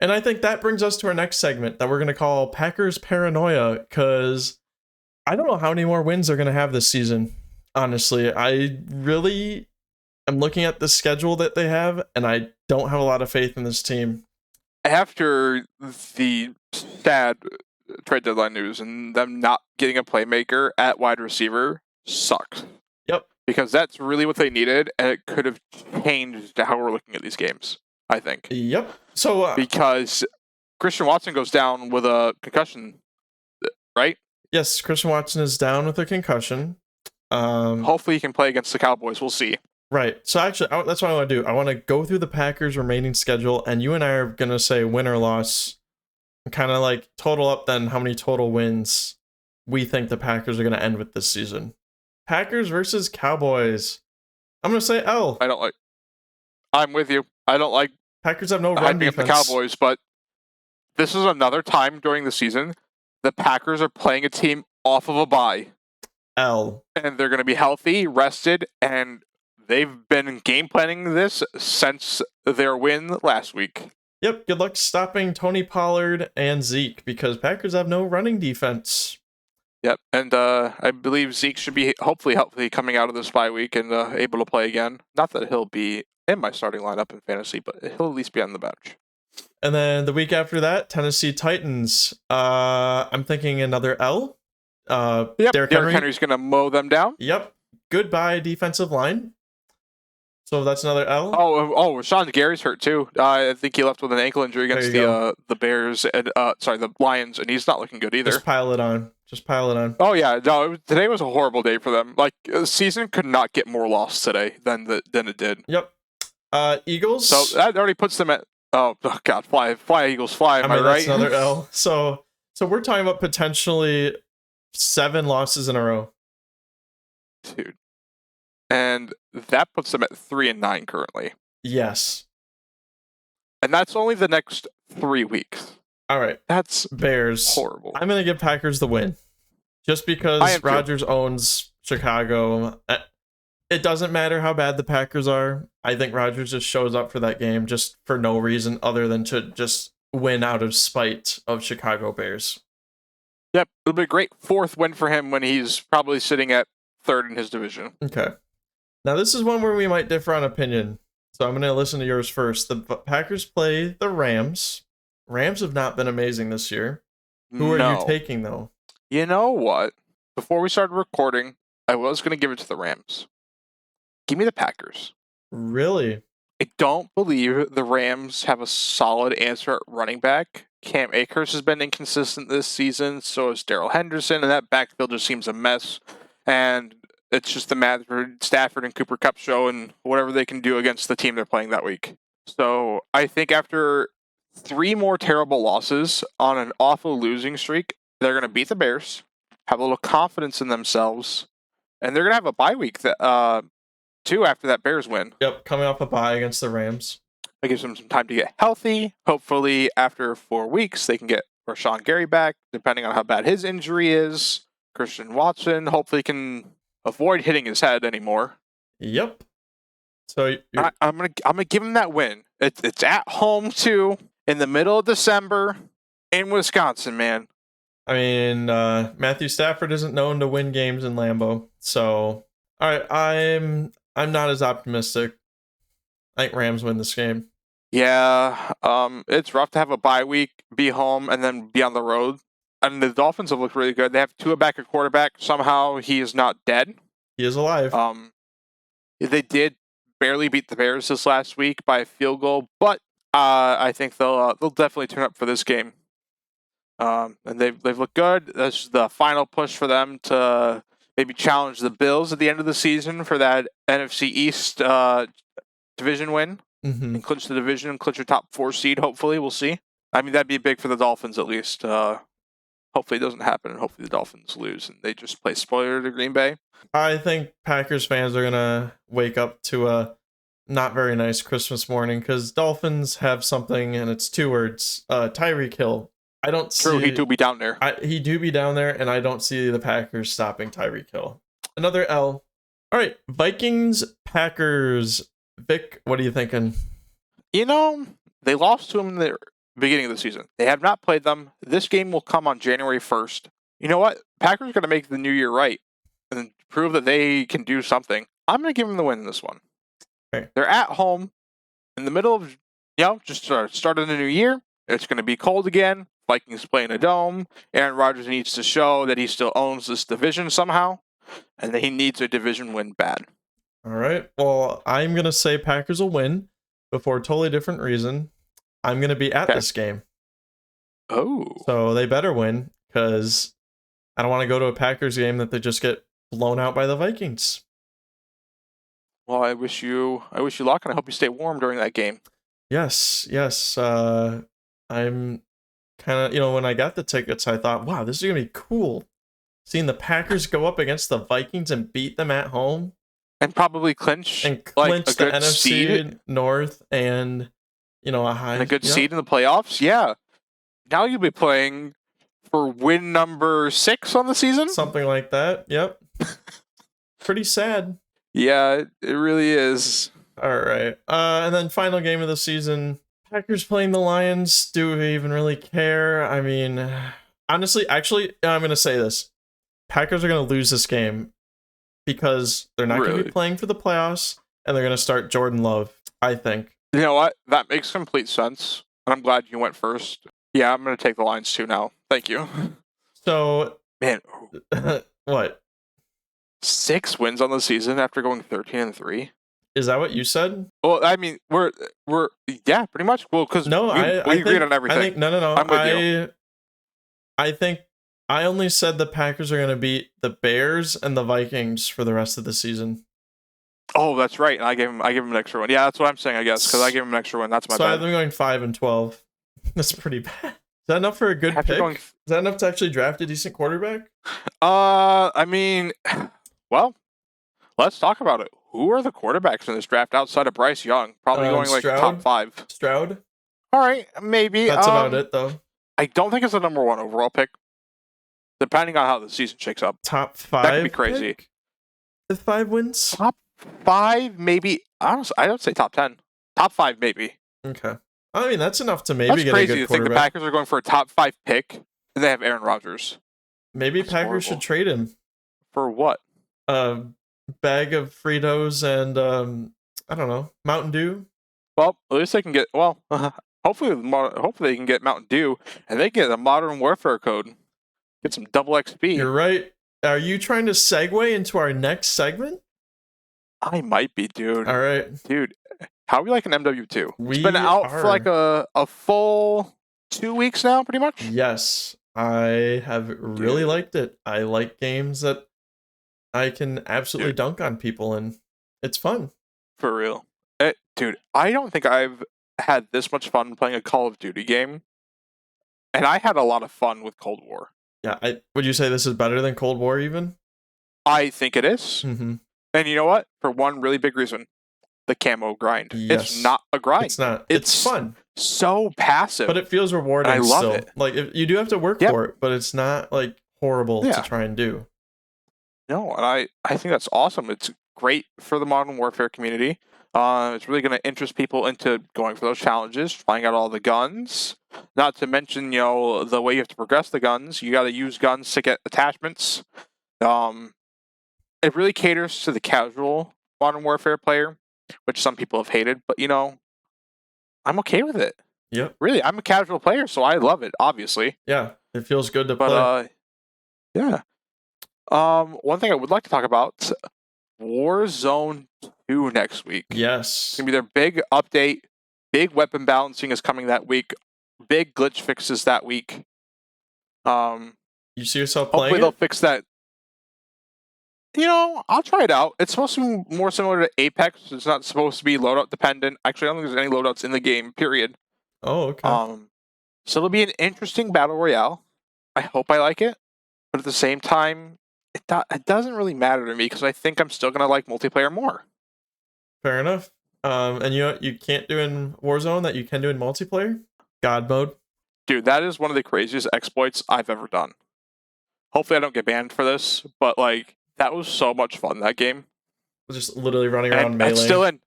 And I think that brings us to our next segment that we're going to call Packers Paranoia, because I don't know how many more wins they're going to have this season. Honestly, I really am looking at the schedule that they have, and I don't have a lot of faith in this team. After the sad trade deadline news and them not getting a playmaker at wide receiver sucked. Yep. Because that's really what they needed, and it could have changed how we're looking at these games, I think. Yep. So because Christian Watson goes down with a concussion, right? Yes, Christian Watson is down with a concussion. Hopefully he can play against the Cowboys. We'll see. Right. So actually, that's what I want to do. I want to go through the Packers' remaining schedule, and you and I are going to say win or loss, kind of like total up then how many total wins we think the Packers are going to end with this season. Packers versus Cowboys. I'm going to say L. I'm with you. I don't like Packers have no run defense. The Cowboys, but this is another time during the season the Packers are playing a team off of a bye. L. And they're going to be healthy, rested, and they've been game planning this since their win last week. Yep, good luck stopping Tony Pollard and Zeke, because Packers have no running defense. Yep, and I believe Zeke should be hopefully coming out of this bye week and able to play again. Not that he'll be in my starting lineup in fantasy, but he'll at least be on the bench. And then the week after that, Tennessee Titans. I'm thinking another L. Yep, Derrick Henry's going to mow them down. Yep, goodbye defensive line. So that's another L. Oh, Rashawn Gary's hurt too. I think he left with an ankle injury against the Bears and the Lions, and he's not looking good either. Just pile it on. Oh yeah, no. Today was a horrible day for them. Like the season could not get more lost today than it did. Yep. Eagles. So that already puts them at oh god, fly Eagles fly. Am I right? That's another L. So we're talking about potentially 7 losses in a row, dude. And that puts them at 3-9 currently. Yes. And that's only the next 3 weeks. All right. That's Bears. Horrible. I'm going to give Packers the win. Just because Rodgers owns Chicago. It doesn't matter how bad the Packers are. I think Rodgers just shows up for that game just for no reason other than to just win out of spite of Chicago Bears. Yep. It'll be a great 4th win for him when he's probably sitting at 3rd in his division. Okay. Now, this is one where we might differ on opinion, so I'm going to listen to yours first. The Packers play the Rams. Rams have not been amazing this year. Who are you taking, though? You know what? Before we started recording, I was going to give it to the Rams. Give me the Packers. Really? I don't believe the Rams have a solid answer at running back. Cam Akers has been inconsistent this season, so is Darrell Henderson, and that backfield just seems a mess. And it's just the Stafford and Cooper Kupp show and whatever they can do against the team they're playing that week. So I think after 3 more terrible losses on an awful losing streak, they're going to beat the Bears, have a little confidence in themselves, and they're going to have a bye week too after that Bears win. Yep, coming off a bye against the Rams. It gives them some time to get healthy. Hopefully, after 4 weeks, they can get Rashawn Gary back, depending on how bad his injury is. Christian Watson hopefully can avoid hitting his head anymore. Yep. So I'm gonna give him that win. It's at home too, in the middle of December, in Wisconsin, man. I mean, Matthew Stafford isn't known to win games in Lambeau, so all right, I'm not as optimistic. I think Rams win this game. Yeah, it's rough to have a bye week, be home, and then be on the road. And the Dolphins have looked really good. They have Tua back at quarterback. Somehow he is not dead. He is alive. They did barely beat the Bears this last week by a field goal, but I think they'll definitely turn up for this game. And they've looked good. This is the final push for them to maybe challenge the Bills at the end of the season for that NFC East division win Mm-hmm. and clinch the division and clinch your top 4 seed. Hopefully, we'll see. I mean, that'd be big for the Dolphins at least. Hopefully, it doesn't happen, and hopefully the Dolphins lose and they just play spoiler to Green Bay. I think Packers fans are gonna wake up to a not very nice Christmas morning because Dolphins have something, and it's 2 words: Tyreek Hill. I don't see. True, he do be down there. He do be down there, and I don't see the Packers stopping Tyreek Hill. Another L. All right, Vikings, Packers. Vic, what are you thinking? You know, they lost to them in the beginning of the season. They have not played them. This game will come on January 1st. You know what? Packers are going to make the new year right and prove that they can do something. I'm going to give them the win in this one. Okay. They're at home in the middle of, just starting the new year. It's going to be cold again. Vikings play in a dome. Aaron Rodgers needs to show that he still owns this division somehow, and that he needs a division win bad. All right. Well, I'm going to say Packers will win, but for a totally different reason. I'm going to be at this game. Oh. So they better win, because I don't want to go to a Packers game that they just get blown out by the Vikings. Well, I wish you luck, and I hope you stay warm during that game. Yes. I'm kind of, when I got the tickets, I thought, wow, this is going to be cool. Seeing the Packers go up against the Vikings and beat them at home. And probably clinch the good NFC seed. North and, a good seed in the playoffs. Yeah. Now you'll be playing for win number 6 on the season? Something like that. Yep. Pretty sad. Yeah, it really is. All right. And then final game of the season. Packers playing the Lions. Do we even really care? I mean, honestly, actually, I'm going to say this. Packers are going to lose this game because they're not going to be playing for the playoffs, and they're going to start Jordan Love, I think. You know what? That makes complete sense. And I'm glad you went first. Yeah, I'm going to take the Lions too now. Thank you. So, man, what? 6 wins on the season after going 13-3. Is that what you said? Well, I mean, we're yeah, pretty much. Well, because we agreed on everything. I think no. I'm with you. I think I only said the Packers are going to beat the Bears and the Vikings for the rest of the season. Oh, that's right. And I gave him an extra one. Yeah, that's what I'm saying, I guess, because I gave him an extra one. That's my bad. So I'm going 5-12. That's pretty bad. Is that enough for a good pick? Is that enough to actually draft a decent quarterback? I mean, well, let's talk about it. Who are the quarterbacks in this draft outside of Bryce Young? Probably going Stroud? top 5. Stroud? All right, maybe. That's about it, though. I don't think it's the number 1 overall pick. Depending on how the season shakes up. Top 5? That could be crazy. With 5 wins? Top 5, maybe. Honestly, I don't say top 10. Top 5, maybe. Okay. I mean, that's enough to maybe get a good quarterback. That's crazy to think the Packers are going for a top 5 pick, and they have Aaron Rodgers. Maybe Packers should trade him. For what? A bag of Fritos and, I don't know, Mountain Dew? Well, at least they can get, hopefully they can get Mountain Dew, and they get a Modern Warfare code. Get some double XP. You're right. Are you trying to segue into our next segment? I might be, dude. All right. Dude, how are we like an MW2? It's been out for like a full 2 weeks now, pretty much? Yes. I have really liked it. I like games that I can absolutely dunk on people, and it's fun. For real. Dude, I don't think I've had this much fun playing a Call of Duty game, and I had a lot of fun with Cold War. Yeah, would you say this is better than Cold War even? I think it is. Mm-hmm. And you know what? For one really big reason, the camo grind. Yes. It's not a grind. It's not. It's fun. So passive. But it feels rewarding I love still. it. Like, you do have to work for it, but it's not, like, horrible to try and do. No, and I think that's awesome. It's great for the Modern Warfare community. It's really going to interest people into going for those challenges, trying out all the guns. Not to mention, the way you have to progress the guns. You got to use guns to get attachments. It really caters to the casual Modern Warfare player, which some people have hated. But, I'm okay with it. Yep. Really, I'm a casual player, so I love it, obviously. Yeah, it feels good to play. Yeah. One thing I would like to talk about, Warzone 2 next week. Yes. It's going to be their big update. Big weapon balancing is coming that week. Big glitch fixes that week. You see yourself playing Hopefully they'll fix that. I'll try it out. It's supposed to be more similar to Apex. It's not supposed to be loadout dependent. Actually, I don't think there's any loadouts in the game, period. Oh, okay. So it'll be an interesting battle royale. I hope I like it, but at the same time, it doesn't really matter to me because I think I'm still gonna like multiplayer more. Fair enough. And you can't do in Warzone that you can do in multiplayer? God mode? Dude, that is one of the craziest exploits I've ever done. Hopefully I don't get banned for this, but like that was so much fun, that game. Just literally running around melee.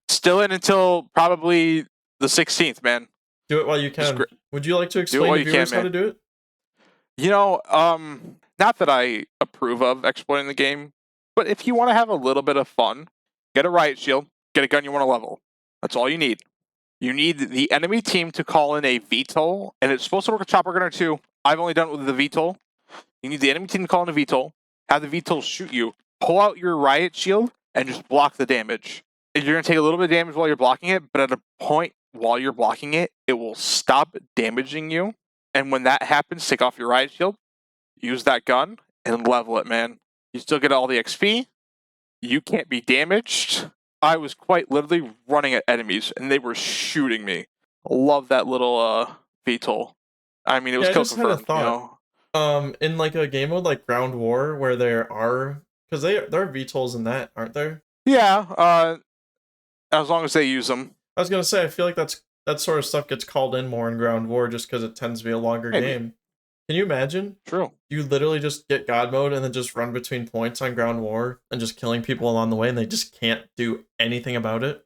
Still in until probably the 16th, man. Do it while you can. Would you like to explain to viewers how to do it? Not that I approve of exploiting the game, but if you want to have a little bit of fun, get a riot shield, get a gun you want to level. That's all you need. You need the enemy team to call in a VTOL, and it's supposed to work with Chopper Gunner too. I've only done it with the VTOL. You need the enemy team to call in a VTOL, have the VTOL shoot you, pull out your riot shield, and just block the damage. You're going to take a little bit of damage while you're blocking it, but at a point while you're blocking it, it will stop damaging you. And when that happens, take off your riot shield, use that gun, and level it, man. You still get all the XP. You can't be damaged. I was quite literally running at enemies, and they were shooting me. Love that little VTOL. I mean, it was kill confirmed. In like a game mode like Ground War, where there are, because there are VTOLs in that, aren't there? Yeah. As long as they use them. I was gonna say, I feel like that sort of stuff gets called in more in Ground War just because it tends to be a longer game. Can you imagine? True. You literally just get God mode and then just run between points on Ground War and just killing people along the way, and they just can't do anything about it.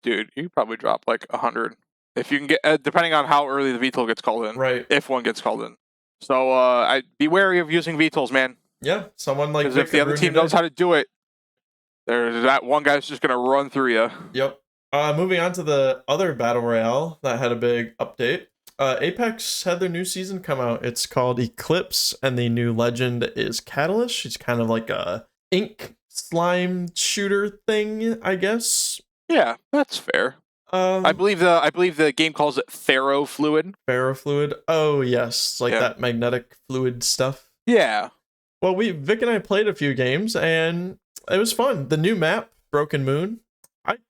Dude, you probably drop like 100 if you can get, depending on how early the VTOL gets called in. Right. If one gets called in. So I'd be wary of using VTOLs, man. Yeah, someone like because if the other team knows how to do it, there's that one guy's just gonna run through you. Yep. Moving on to the other battle royale that had a big update. Apex had their new season come out. It's called Eclipse, and the new legend is Catalyst. She's kind of like a ink slime shooter thing, I guess. Yeah, that's fair. I believe the game calls it ferrofluid. Ferrofluid. Oh yes, like that magnetic fluid stuff. Yeah. Well, Vic and I played a few games, and it was fun. The new map, Broken Moon.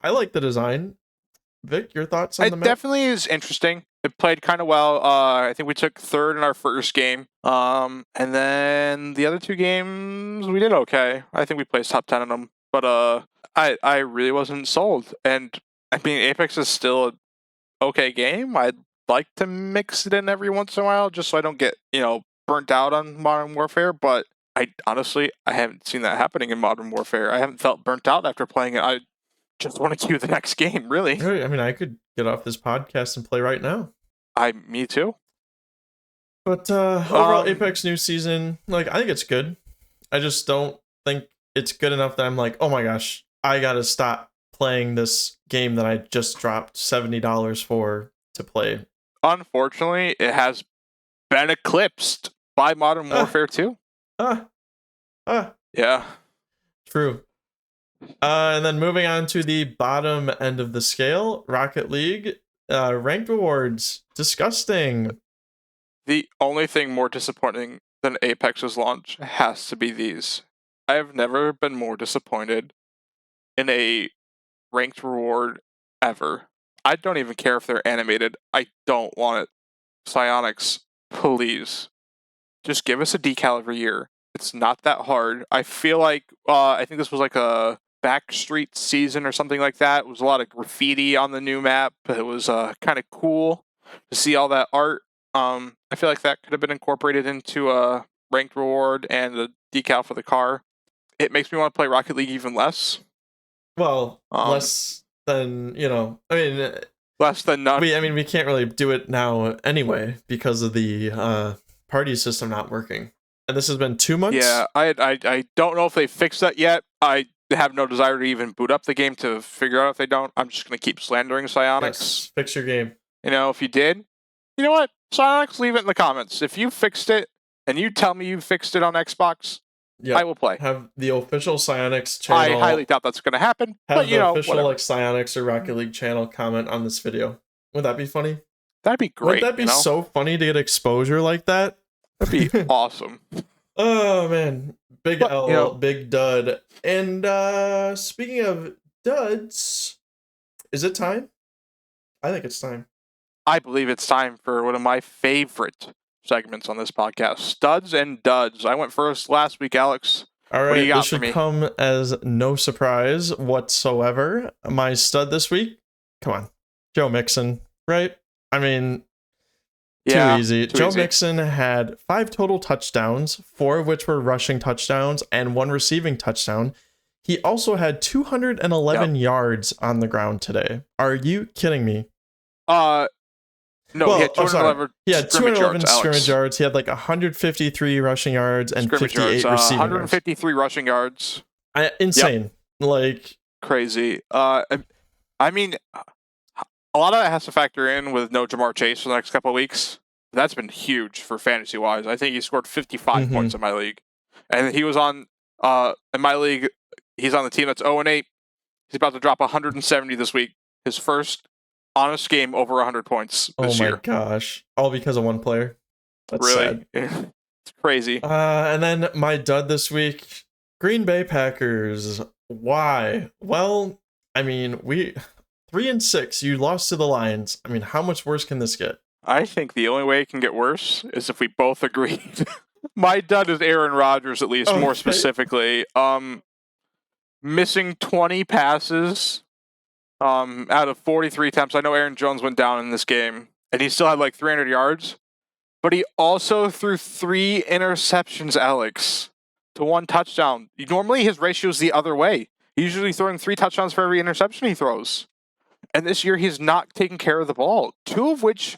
I like the design. Vic, your thoughts on the map? It definitely is interesting. It played kind of well. I think we took third in our first game. And then the other two games, we did okay. I think we placed top 10 in them. But I really wasn't sold. And I mean, Apex is still an okay game. I'd like to mix it in every once in a while just so I don't get, burnt out on Modern Warfare. But I haven't seen that happening in Modern Warfare. I haven't felt burnt out after playing it. I just want to queue the next game, really. I mean, I could get off this podcast and play right now. Me too. But overall, Apex new season, I think it's good. I just don't think it's good enough that I'm like, oh my gosh, I gotta stop playing this game that I just dropped $70 for to play. Unfortunately, it has been eclipsed by Modern Warfare 2. Yeah. True. And then moving on to the bottom end of the scale, Rocket League, ranked rewards, disgusting. The only thing more disappointing than Apex's launch has to be these. I have never been more disappointed in a ranked reward ever. I don't even care if they're animated. I don't want it. Psyonix, please. Just give us a decal every year. It's not that hard. I feel like, I think this was like a Backstreet season or something like that. It was a lot of graffiti on the new map. It was kind of cool to see all that art. I feel like that could have been incorporated into a ranked reward and the decal for the car. It makes me want to play Rocket League even less. Well, less than, less than none. We can't really do it now anyway because of the party system not working. And this has been 2 months? Yeah, I don't know if they fixed that yet. I have no desire to even boot up the game to figure out if they don't. I'm just going to keep slandering Psyonix. Yes, fix your game. If you did, you know what? Psyonix, leave it in the comments. If you fixed it and you tell me you fixed it on Xbox, I will play. Have the official Psyonix channel. I highly doubt that's going to happen. Have but, the official whatever. Psyonix or Rocket League channel comment on this video. Would that be funny? That'd be great. Would that be so funny to get exposure like that? That'd be awesome. Oh man, big But, L, big dud. And speaking of duds, is it time? I think it's time. I believe it's time for one of my favorite segments on this podcast, Studs and Duds. I went first last week, Alex. All right, What do you got this for should me? come as no surprise whatsoever. My stud this week, come on, Joe Mixon, right? I mean, too easy. Joe Mixon had 5 total touchdowns, 4 of which were rushing touchdowns and 1 receiving touchdown. He also had 211 yards on the ground today. Are you kidding me? No, he had 211. He had 211 yards, scrimmage yards. He had like 153 rushing yards and 58 receiving 153 rushing yards. Insane. Like crazy. I mean, a lot of that has to factor in with no Jamar Chase for the next couple of weeks. That's been huge for fantasy wise. I think he scored 55 points in my league, and he was on in my league. He's on the team that's 0-8. He's about to drop 170 this week. His first honest game over 100 points this year. Oh my gosh. All because of one player. That's really sad. It's crazy. And then my dud this week, Green Bay Packers. Why? Well, I mean, 3-6. You lost to the Lions. I mean, how much worse can this get? I think the only way it can get worse is if we both agreed. My dud is Aaron Rodgers, at least more specifically. Missing 20 passes out of 43 attempts. I know Aaron Jones went down in this game, and he still had like 300 yards. But he also threw 3 interceptions, Alex, to 1 touchdown. Normally, his ratio is the other way. He's usually throwing 3 touchdowns for every interception he throws. And this year, he's not taking care of the ball. 2 of which,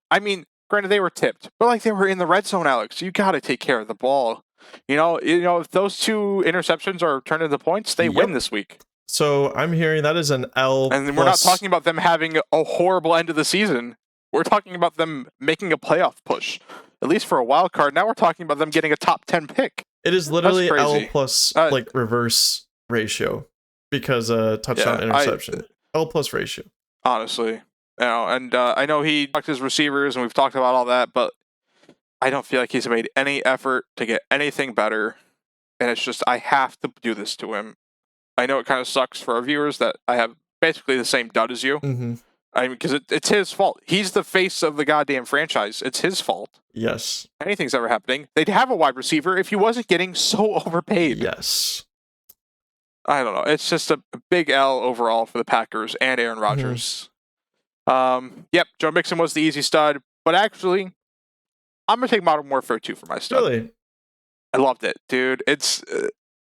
I mean, granted, they were tipped, but like they were in the red zone, Alex. You got to take care of the ball. You know, if those 2 interceptions are turned into points, they win this week. So I'm hearing that is an L. And we're not talking about them having a horrible end of the season. We're talking about them making a playoff push, at least for a wild card. Now we're talking about them getting a top 10 pick. It is literally L plus like reverse ratio because touchdown interception. L plus ratio. Honestly, and I know he talked to his receivers, and we've talked about all that, but I don't feel like he's made any effort to get anything better. And it's just, I have to do this to him. I know it kind of sucks for our viewers that I have basically the same dud as you. I mean, because it's his fault. He's the face of the goddamn franchise. It's his fault. Yes. Anything's ever happening. They'd have a wide receiver if he wasn't getting so overpaid. Yes. I don't know. It's just a big L overall for the Packers and Aaron Rodgers. Yep, Joe Mixon was the easy stud. But actually, I'm going to take Modern Warfare 2 for my stud. Really? I loved it, dude. It's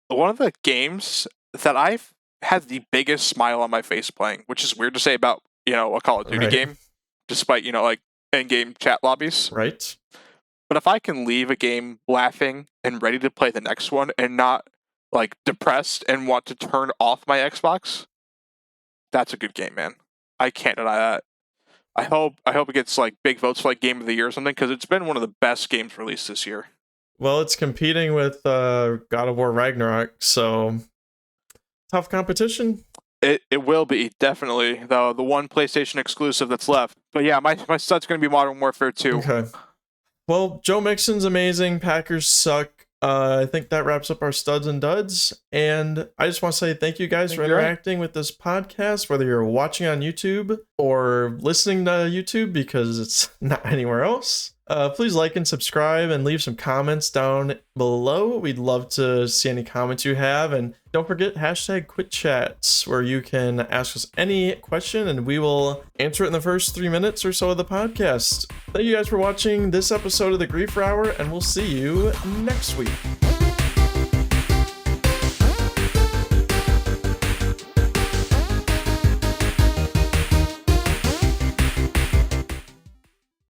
one of the games that I've had the biggest smile on my face playing, which is weird to say about, a Call of Duty game, despite, like in-game chat lobbies. Right. But if I can leave a game laughing and ready to play the next one and not like depressed and want to turn off my Xbox, that's a good game, man. I can't deny that. I hope it gets like big votes for like Game of the Year or something, because it's been one of the best games released this year. Well, it's competing with God of War Ragnarok, so tough competition. It will be, definitely, though, the one PlayStation exclusive that's left. But yeah, my stud's going to be Modern Warfare 2. Okay. Well, Joe Mixon's amazing. Packers suck. I think that wraps up our studs and duds. And I just want to say thank you guys for interacting with this podcast, whether you're watching on YouTube or listening to YouTube because it's not anywhere else. Please like and subscribe and leave some comments down below. We'd love to see any comments you have. And don't forget #QuitChats, where you can ask us any question and we will answer it in the first 3 minutes or so of the podcast. Thank you guys for watching this episode of the Griefer Hour, and we'll see you next week.